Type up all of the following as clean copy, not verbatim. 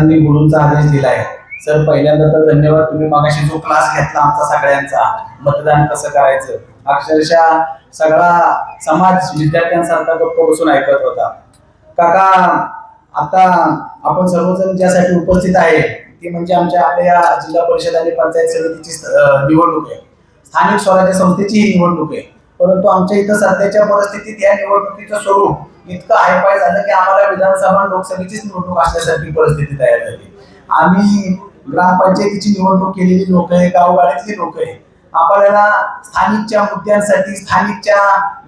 सरांनी गुरूंचा आदेश दिलाय. सर पहिल्यांदा तर धन्यवाद. तुम्ही मागाशी जो क्लास घेतला आमचा सगळ्यांचा मतदान कसं करायचं, अक्षरशः सगळा समाज विद्यार्थ्यांसारखा गप्प बसून ऐकत होता. काका, आता आपण सर्वजण ज्यासाठी उपस्थित आहे ती म्हणजे आपल्या जिल्हा परिषद आणि पंचायत समितीची निवडणूक आहे. स्थानिक स्वराज्य संस्थेची ही निवडणूक आहे. परंतु आमच्या इथं सध्याच्या परिस्थितीत या निवडणुकीचं स्वरूप इतकं हायफाय झालं की आम्हाला विधानसभा लोकसभेचीच निवडणूक असल्यासारखी परिस्थिती तयार झाली. आम्ही ग्रामपंचायतीची निवडणूक केलेली लोक आहे, गावगाड्यातली लोक आहे. आपल्याला स्थानिकच्या मुद्द्यांसाठी स्थानिकच्या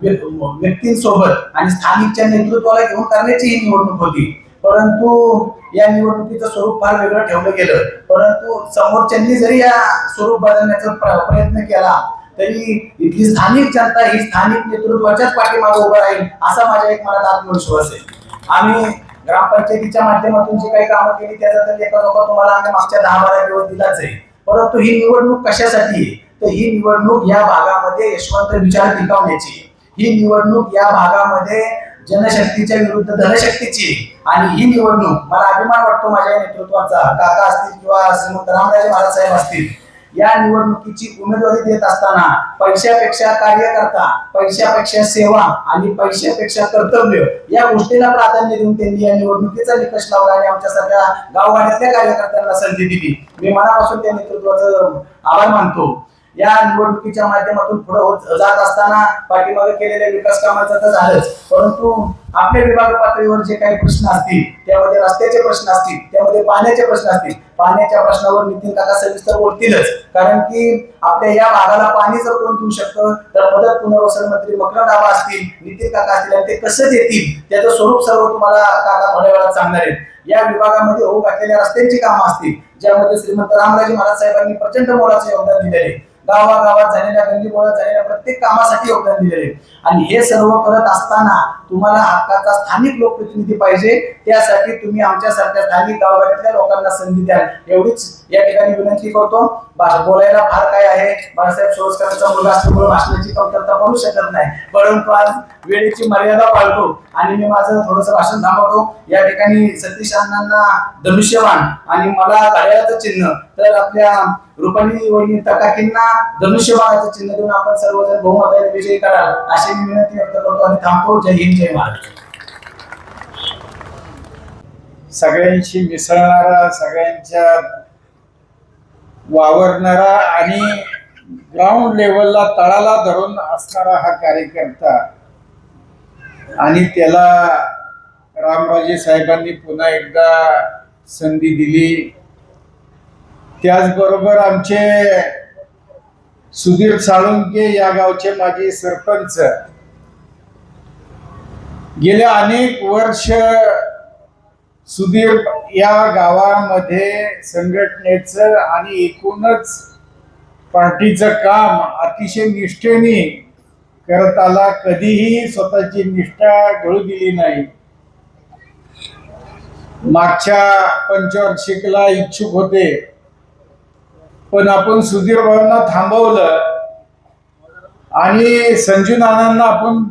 व्यक्तींसोबत आणि स्थानिकच्या नेतृत्वाला घेऊन करण्याची ही निवडणूक होती. परंतु या निवडणुकीचं स्वरूप फार वेगळं ठेवलं गेलं. परंतु समोरच्यांनी जरी या स्वरूप बदलण्याचा प्रयत्न केला तरी इथली स्थानिक जनता ही स्थानिक नेतृत्वाच्याच पाठीमागे उभं राहील असा माझ्या एक मनात आत्मविश्वास आहे. आम्ही ग्रामपंचायतीच्या माध्यमातून जी काही कामं केली त्याचा तर लेखाजोखा तुम्हाला आम्ही मागच्या 10-12 दिवस दिलाच आहे. परंतु ही निवडणूक कशासाठी आहे तर ही निवडणूक या भागामध्ये यशवंत विचार टिकवण्याची, ही निवडणूक या भागामध्ये जनशक्तीच्या विरुद्ध धनशक्तीची. आणि ही निवडणूक मला अभिमान वाटतो माझ्या नेतृत्वाचा, काका असतील किंवा श्रीमंत रामराजे महाराज साहेब असतील, या निवडणुकीची उमेदवारी देत असताना पैशापेक्षा कार्यकर्ता, पैशापेक्षा सेवा आणि पैशापेक्षा कर्तव्य या गोष्टीला प्राधान्य देऊन त्यांनी या निवडणुकीचा निकष लावला आणि आमच्या सगळ्या गावगाड्यातल्या कार्यकर्त्यांना संधी दिली. मी मनापासून त्या नेतृत्वाचं आभार मानतो. या निवडणुकीच्या माध्यमातून पुढे जात असताना पाठीमागे केलेल्या विकास कामांचं तर झालंच, परंतु आपल्या विभाग पातळीवर जे काही प्रश्न असतील त्यामध्ये रस्त्याचे प्रश्न असतील, त्यामध्ये पाण्याचे प्रश्न असतील. पाण्याच्या प्रश्नावर नितीन काका सविस्तर बोलतीलच, कारण की आपल्या या भागाला पाणी जर कोण देऊ शकतं तर मदत पुनर्वसन मंत्री मकरंद आबा असतील, नितीन काका असतील, आणि ते कसं देतील त्याचं स्वरूप सर्व तुम्हाला काका थोड्या वेळात सांगणार आहेत. या विभागामध्ये होऊ घातलेल्या रस्त्यांची कामं असतील ज्यामध्ये श्रीमंत रामराजे महाराज साहेबांनी प्रचंड मोलाचे योगदान दिलेले, गावागावात झालेल्या गल्लीबोळात झालेल्या प्रत्येक कामासाठी योगदान दिलेले. आणि हे सर्व करत असताना तुम्हाला हक्काचा स्थानिक लोकप्रतिनिधी पाहिजे. त्यासाठी तुम्ही आमच्यासारख्या स्थानिक गावागाड्यातल्या लोकांना संधी द्या एवढीच या ठिकाणी विनंती करतो. बोलायला फार काय आहे, बाळासाहेब सोळसकरांचा मुलगा असल्यामुळे भाषणाची कमतरता पडू शकत नाही, परंतु आज वेळेची मर्यादा पाळतो आणि मी माझं थोडंसं भाषण थांबवतो. या ठिकाणी सतीश अण्णांना धनुष्यबाण आणि मला घड्याळाचं चिन्ह, तर आपल्या रुपाली वहिनी तकाकींना धनुष्यबाणाचं चिन्ह देऊन आपण सर्वजण बहुमताने विजयी कराल अशी मी विनंती व्यक्त करतो आणि थांबतो. जय हिंद, जय महाराष्ट्र. सगळ्यांशी मिसळणारा, सगळ्यांच्या वावरणारा आणि ग्राउंड लेवलला तळाला धरून असणारा हा कार्यकर्ता, आणि त्याला रामराजे साहेबांनी पुन्हा एकदा संधी दिली. त्याचबरोबर आमचे सुधीर साळुंके या गावचे माजी सरपंच गेल्या अनेक वर्ष सुधीर या गावामध्ये संघटनेचं आणि एकूणच पार्टीचं काम अतिशय निष्ठेने करत आला. कधीही स्वतःची निष्ठा गळू दिली नाही. मागच्या पंचवार्षिकला इच्छुक होते, पण आपण सुधीर भाऊंना थांबवलं आणि संजू नानांना आपण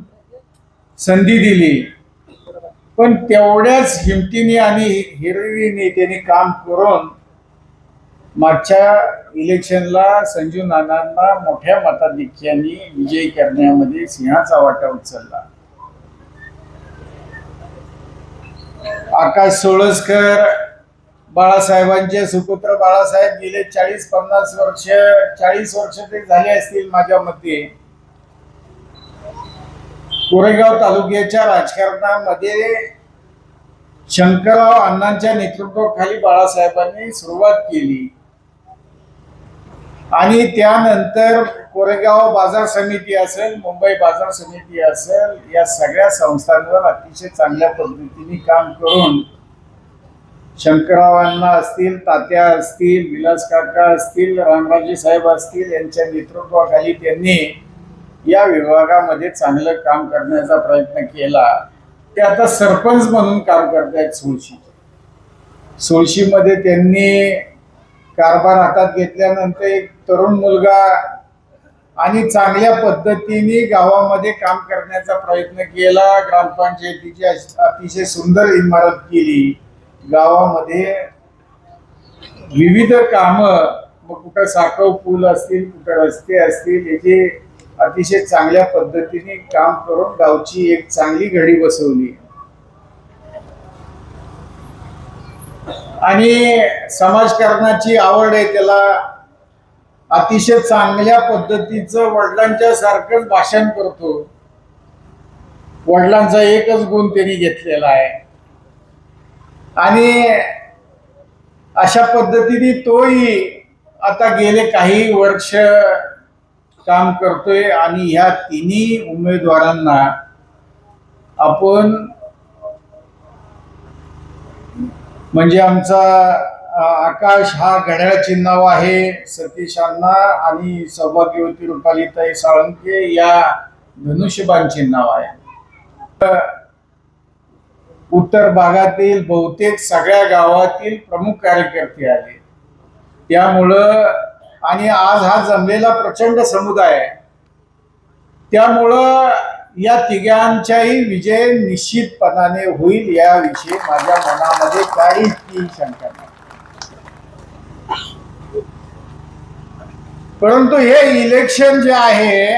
संधी दिली. पण तेवढ्याच हिमतीने आणि हिरिरीने त्यांनी काम करून मागच्या इलेक्शनला संजू नानांना मोठ्या मताधिक्याने विजयी करण्यामध्ये सिंहाचा वाटा उचलला. आकाश सोळसकर, बाळासाहेबांचे सुपुत्र बाळासाहेब गेले 40-50 वर्ष, 40 वर्ष ते झाले असतील माझ्या मते, कोरेगाव तालुक्याच्या राजकारणामध्ये शंकरराव अण्णांच्या नेतृत्वाखाली बाळासाहेबांनी सुरुवात केली. आणि त्यानंतर कोरेगाव बाजार समिती असेल, मुंबई बाजार समिती असेल, या सगळ्या संस्थांवर अतिशय चांगल्या पद्धतीने काम करून शंकरराव अण्णा असतील, तात्या असतील, विलास काका असतील, रामराजे साहेब असतील, यांच्या नेतृत्वाखाली त्यांनी या विभागामध्ये चांगलं काम करण्याचा प्रयत्न केला. ते आता सरपंच म्हणून काम करतायत सोळशीमध्ये. त्यांनी कारभार हातात घेतल्यानंतर एक तरुण मुलगा आणि चांगल्या पद्धतीने गावामध्ये काम करण्याचा प्रयत्न केला. ग्रामपंचायतीची अतिशय सुंदर इमारत केली. गावामध्ये विविध कामं, मग कुठं साखव पूल असतील, कुठं रस्ते असतील, याचे अतिशय चांगल्या पद्धतीने काम करून गावची एक चांगली घडी बसवली आणि समाजकारणाची आवड आहे त्याला. अतिशय चांगल्या पद्धतीचं वडिलांच्या सारखंच भाषण करतो. वडिलांचा एकच गुण त्यांनी घेतलेला आहे आणि अशा पद्धतीने तोही आता गेले काही वर्ष काम करतोय आणि ह्या तिन्ही उमेदवारांना आपण म्हणजे आमचा आकाश हा घड्याळ चिन्हावा आहे, सतीशांना आणि सौभाग्यवती रुपालीताई साळुंके या धनुष्यबाण चिन्हाव आहे. उत्तर भागातील बहुतेक सगळ्या गावातील प्रमुख कार्यकर्ते आले त्यामुळं आणि आज हा जमलेला प्रचंड समुदाय आहे त्यामुळं या तिघांचाही विजय निश्चितपणाने होईल याविषयी माझ्या मनामध्ये काहीच शंका नाही. परंतु हे इलेक्शन जे आहे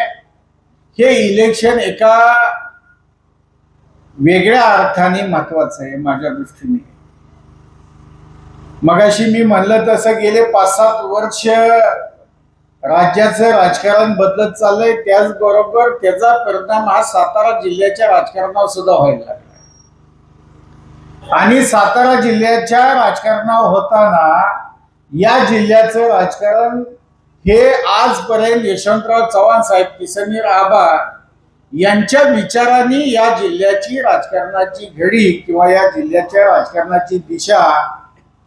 हे इलेक्शन एका वेगळ्या अर्थाने महत्वाचं आहे माझ्या दृष्टीने. मगाशी मी म्हणलं तसं गेले 5-7 वर्ष राज्याचं राजकारण बदलत चाललंय, त्याचबरोबर त्याचा परिणाम हा सातारा जिल्ह्याच्या राजकारणावर सुद्धा व्हायला लागला आणि सातारा जिल्ह्याच्या राजकारणावर होताना या जिल्ह्याचं राजकारण हे आजपर्यंत यशवंतराव चव्हाण साहेब, किसनवीर आबा यांच्या विचारांनी या जिल्ह्याची राजकारणाची घडी किंवा या जिल्ह्याच्या राजकारणाची दिशा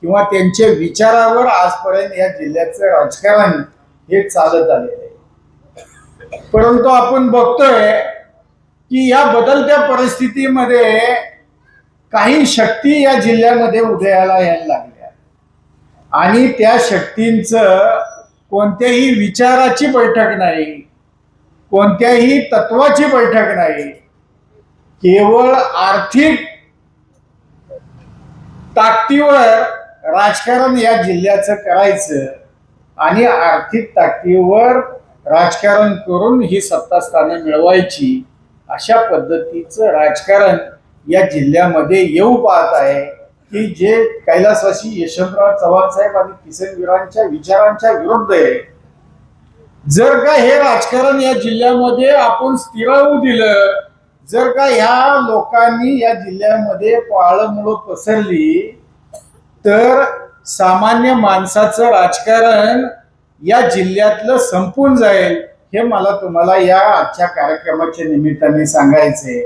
किंवा त्यांच्या विचारावर आजपर्यंत या जिल्ह्याचं राजकारण हे चालत आलेलं आहे. परंतु आपण बघतोय की या बदलत्या परिस्थितीमध्ये काही शक्ती या जिल्ह्यामध्ये उदयाला यायला लागल्या आणि त्या शक्तींचं कोणत्याही विचाराची बैठक नाही, कोणत्याही तत्वाची बैठक नाही, केवळ आर्थिक ताकदीवर राजकारण या जिल्ह्याचं करायचं आणि आर्थिक ताकदीवर राजकारण करून ही सत्तास्थाने मिळवायची अशा पद्धतीचं राजकारण या जिल्ह्यामध्ये येऊ पाहत आहे की जे कैलासवासी यशवंतराव चव्हाण साहेब आणि किसनवीरांच्या विचारांच्या विरुद्ध आहे. जर का हे राजकारण या जिल्ह्यामध्ये आपण स्थिरावू दिलं, जर का ह्या लोकांनी या जिल्ह्यामध्ये पाळंमुळं पसरली तर सामान्य माणसाचं राजकारण या जिल्ह्यातलं संपून जाईल. हे मला तुम्हाला या आजच्या कार्यक्रमाच्या निमित्ताने सांगायचंय.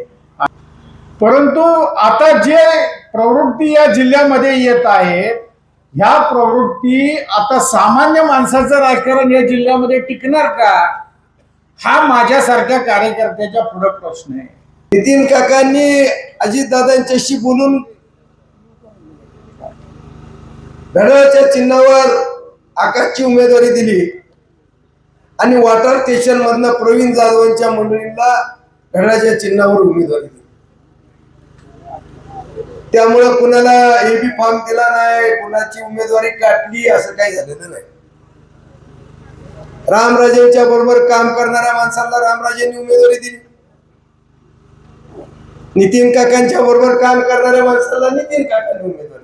परंतु आता जे प्रवृत्ती या जिल्ह्यामध्ये येत आहेत ह्या प्रवृत्ती आता सामान्य माणसाचं राजकारण या जिल्ह्यामध्ये टिकणार का, हा माझ्यासारख्या कार्यकर्त्याच्या पुढे प्रश्न आहे. नितीन काकांनी अजितदादांच्याशी बोलून घड्याळाच्या चिन्हावर आकाशची उमेदवारी दिली आणि वॉटर स्टेशन मधनं प्रवीण जाधवांच्या मंडळींना घड्याळाच्या चिन्हावर उमेदवारी दिली. त्यामुळे कुणाला एबी फॉर्म दिला नाही, कुणाची उमेदवारी काटली असं काही झालेलं नाही. रामराजेंच्या बरोबर काम करणाऱ्या माणसांना रामराजेंनी उमेदवारी दिली, नितीन काकांच्या बरोबर काम करणाऱ्या माणसाला नितीन काकांनी उमेदवारी दिली.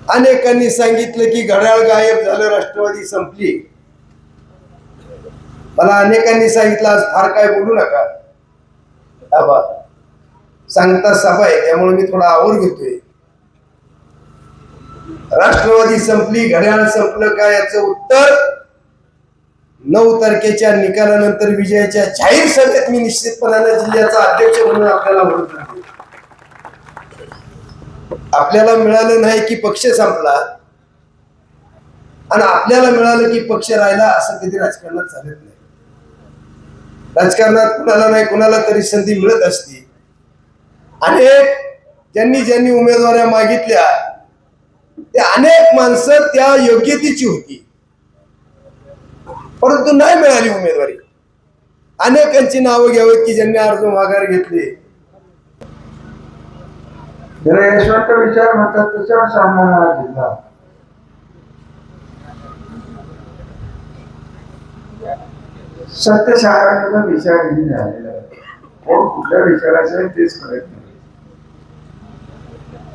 अनेकांनी सांगितलं की घड्याळ गायब झालं, राष्ट्रवादी संपली. मला अनेकांनी सांगितलं आज फार काय बोलू नका, आबा सांगता सभा आहे त्यामुळे मी थोडा आवर घेतोय. राष्ट्रवादी संपली, घड्याळ संपलं का याचं उत्तर 9 तारखेच्या निकालानंतर विजयाच्या जाहीर सभेत मी निश्चितपणाने जिल्ह्याचा अध्यक्ष म्हणून आपल्याला म्हणत आहे. आपल्याला मिळालं नाही की पक्ष संपला आणि आपल्याला मिळालं की पक्ष राहिला असं कधी राजकारणात चालत नाही. राजकारणात कुणाला नाही कुणाला तरी संधी मिळत असते. अनेक ज्यांनी उमेदवाऱ्या मागितल्या ते अनेक माणसं त्या योग्यतेची होती परंतु नाही मिळाली उमेदवारी. अनेकांची नावं घ्यावीत की ज्यांनी अर्ज माघार घेतले. ज्याला यशवंत विचार म्हणतात त्याच्यावर सांगणारा जिल्हा. सत्य सांगण्याचा विचारही झालेला आहे. कोण कुठल्या विचाराचं आहे तेच कळत नाही.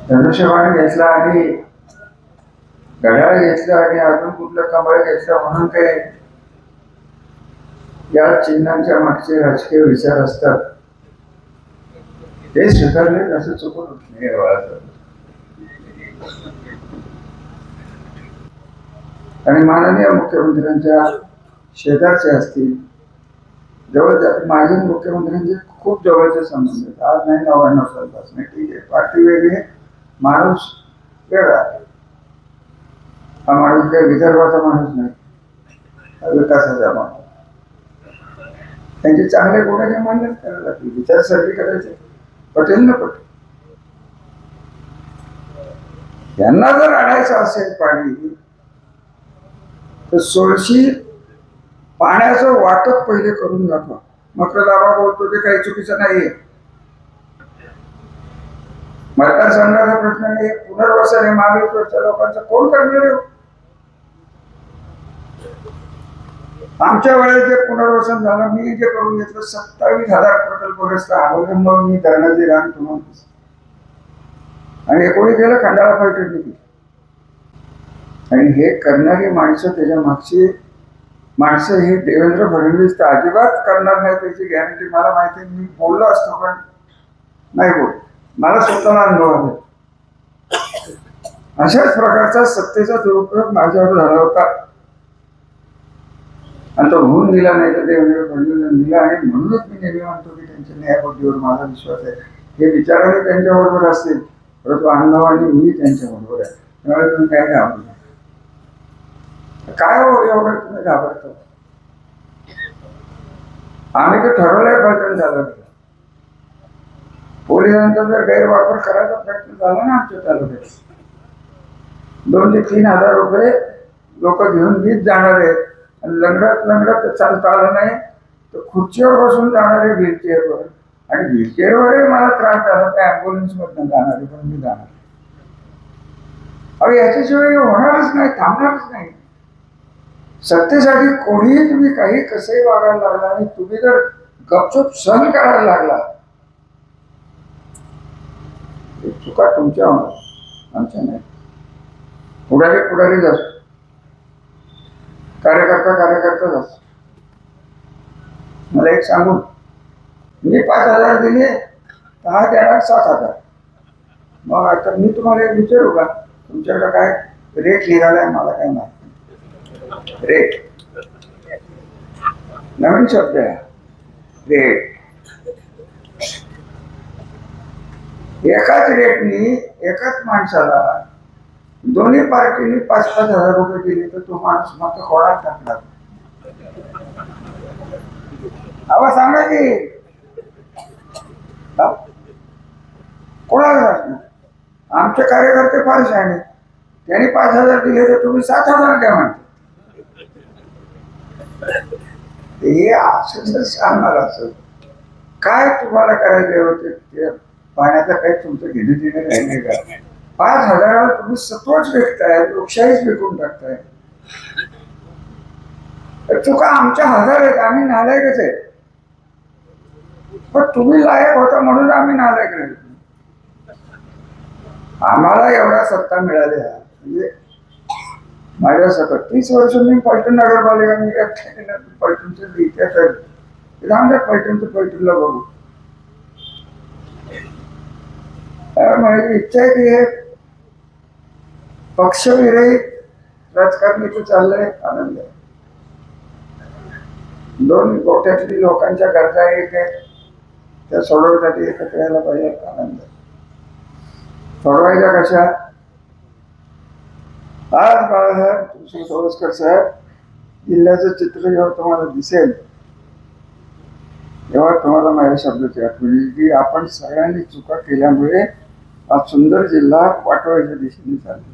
धनुष्यबाण घेतला आणि घड्याळ घेतलं आणि अजून कुठलं कमळ घेतलं म्हणून काय या चिन्हांच्या मागचे राजकीय विचार असतात ते स्वीकारले असं चुकून नाही. आणि माननीय मुख्यमंत्र्यांच्या शेजारचे असतील, जवळच्या माझे मुख्यमंत्र्यांचे खूप जवळचे संबंध आहेत. आज नाही 99 सालपासून. ठीक आहे, पार्टी वेगळी, माणूस वेगळा. हा माणूस काही विदर्भाचा माणूस नाही, हा विकासाचा माणूस. त्यांचे चांगले गुणाचे मान्यच करायला लागतील, विचारसरणी करायचे, पटेल ना पटेल. यांना जर आणायचं असेल पाणी तर सोळशी पाण्याचं वाटप पहिले करून दाखवा. मग दाबा बोलतो ते काही चुकीचं नाहीये. मतदारसंघाचा प्रश्न नाही. पुनर्वसन हे महाबळेश्वरच्या लोकांचं कोण करणार आहे? आमच्या वेळेस जे पुनर्वसन झालं, मी जे करून घेतलं, 27,000 प्रकल्पग्रस्त हरवले म्हणून मी धरणाची रांग तुम्हाला आणि कोणी केलं खंडाळा पैठणी. आणि हे करणारी माणसं, त्याच्या मागची माणसं हे देवेंद्र फडणवीस तर अजिबात करणार नाही त्याची गॅरंटी मला माहिती आहे. मी बोललो असतो पण नाही बोल, मला स्वतःला अनुभव आहे. अशाच प्रकारचा सत्तेचा दुरुपयोग माझ्यावर झाला होता आणि तो होऊन दिला नाही तर देवेंद्र फडणवीस दिला. आणि म्हणूनच मी नेहमी म्हणतो की त्यांच्या न्यायबुद्धीवर माझा विश्वास आहे. हे विचाराने त्यांच्याबरोबर असतील परंतु अनुभवाने मी त्यांच्याबरोबर आहे. त्यामुळे तुम्ही काय घाबरू नका. काय हो एवढं तुम्ही घाबरतो? आम्ही तर ठरवलंय पलटण झालं. पोलिसांचा जर गैरवापर करायचा प्रयत्न झाला ना आमच्या तालुक्यात, 2,000 ते 3,000 रुपये लोक घेऊन मीच जाणार आहेत. लंगडत चालता आलं नाही तर खुर्चीवर बसून जाणारे व्हीलचेअरवर. आणि व्हीलचेअरवरही मला त्रास झाला तर ॲम्ब्युलन्स मधनं जाणारे पण मी जाणार. अहो याच्याशिवाय होणारच नाही, थांबणारच नाही. सत्तेसाठी कोणीही तुम्ही काही कसंही वागायला लागला आणि तुम्ही जर गपचूप सहन करायला लागला, चुका तुमच्या होणार, आमच्या नाही. पुढारीच असतो, कार्यकर्ताच असतो. मला एक सांगून, मी 5,000 दिले, 10 देणार 7,000. मग आता मी तुम्हाला एक विचारू का, तुमच्याकडे काय रेट निघालाय? मला काय माहिती. रेट नवीन शब्द आहे, रेट. एकाच रेटनी एकाच माणसाला दोन्ही पार्टीनी 5,000 रुपये दिले तर तो माणूस मग खोळा टाकणार. आवाज सांगा की कोणाला असणार? आमचे कार्यकर्ते फार शहाणे, त्यांनी 5,000 दिले तर तुम्ही 7,000 द्या म्हणते. हे असं सांगणार असं काय तुम्हाला करायचे होते? ते पाण्याचं काही तुमचं घेणं देणं राहिले का? 5,000 तुम्ही सत्वच विकताय, लोकशाहीच विकून टाकताय. चुका आमच्या 1,000 आहेत, आम्ही नालायकच आहे. पण तुम्ही लायक होता म्हणून आम्ही नालायक नाही. आम्हाला एवढा सत्ता मिळाली आहे म्हणजे माझ्या सकट 30 वर्ष मी पलटण नगरपालिका मी पलटणचं इतिहास आहे. आमच्या पलटणला बघू. माझी इच्छा आहे की हे पक्षविरहित राजकारणाचं चाललंय, आनंद आहे. 2 गोट्यातली लोकांच्या गरजा एक आहेत, त्या सोडवण्यासाठी एकत्र यायला पाहिजे, आनंद आहे. सोडवायच्या कशा? आज बाळासाहेब सोळसकर साहेब, जिल्ह्याचं चित्र जेव्हा तुम्हाला दिसेल तेव्हा तुम्हाला माझ्या शब्दाची आठवण येईल की आपण सगळ्यांनी चुका केल्यामुळे हा सुंदर जिल्हा वाटवायच्या दिशेने चाललेला आहे.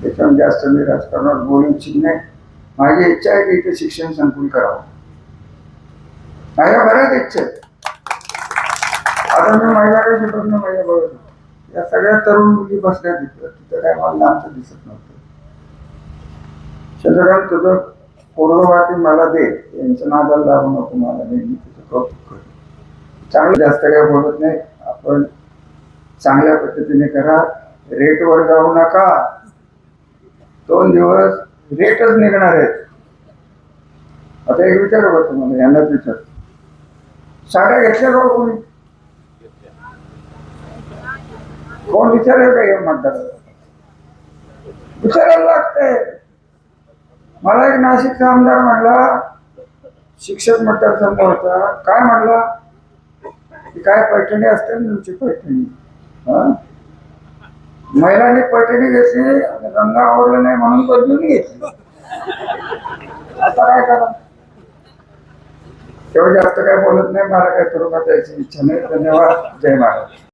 त्याच्यामुळे जास्त मी राजकारणात बोलू इच्छित नाही. माझी इच्छा आहे की इथे शिक्षण संकुल करावं. माझ्या बऱ्याच इच्छा आहेत. आता मी महिलाकडे शिकवणं महिला बघत होतो. या सगळ्या तरुण मुली बसल्या तिथं काय मला आमचं दिसत नव्हतं. चंद्रकांत तुझं पूर्ववादी मला दे, यांचं नादाला लागू नको, मला दे, मी तुझं कौतुक करतो. चांगलं जास्त काय बोलत नाही, आपण चांगल्या पद्धतीने करा, रेटवर जाऊ नका. 2 दिवस रेटच निघणार आहेत. आता एक विचार बघ तुम्हाला, यांनाच विचार, साड्या घेतल्या का कोणी? कोण विचारेल का हे मतदार? विचारायला लागतंय. मला एक नाशिकचा आमदार म्हणला, शिक्षक मतदारसंघ होता, काय म्हणला की काय पैठणी असते ना तुमची पैठणी, महिलांनी पैठणी घेतली आणि रंग आवडला नाही म्हणून बदलून घेतली. आता काय करा? तेव्हा जास्त काय बोलत नाही, मला काय करू का त्याची इच्छा नाही. धन्यवाद. जय महाराज.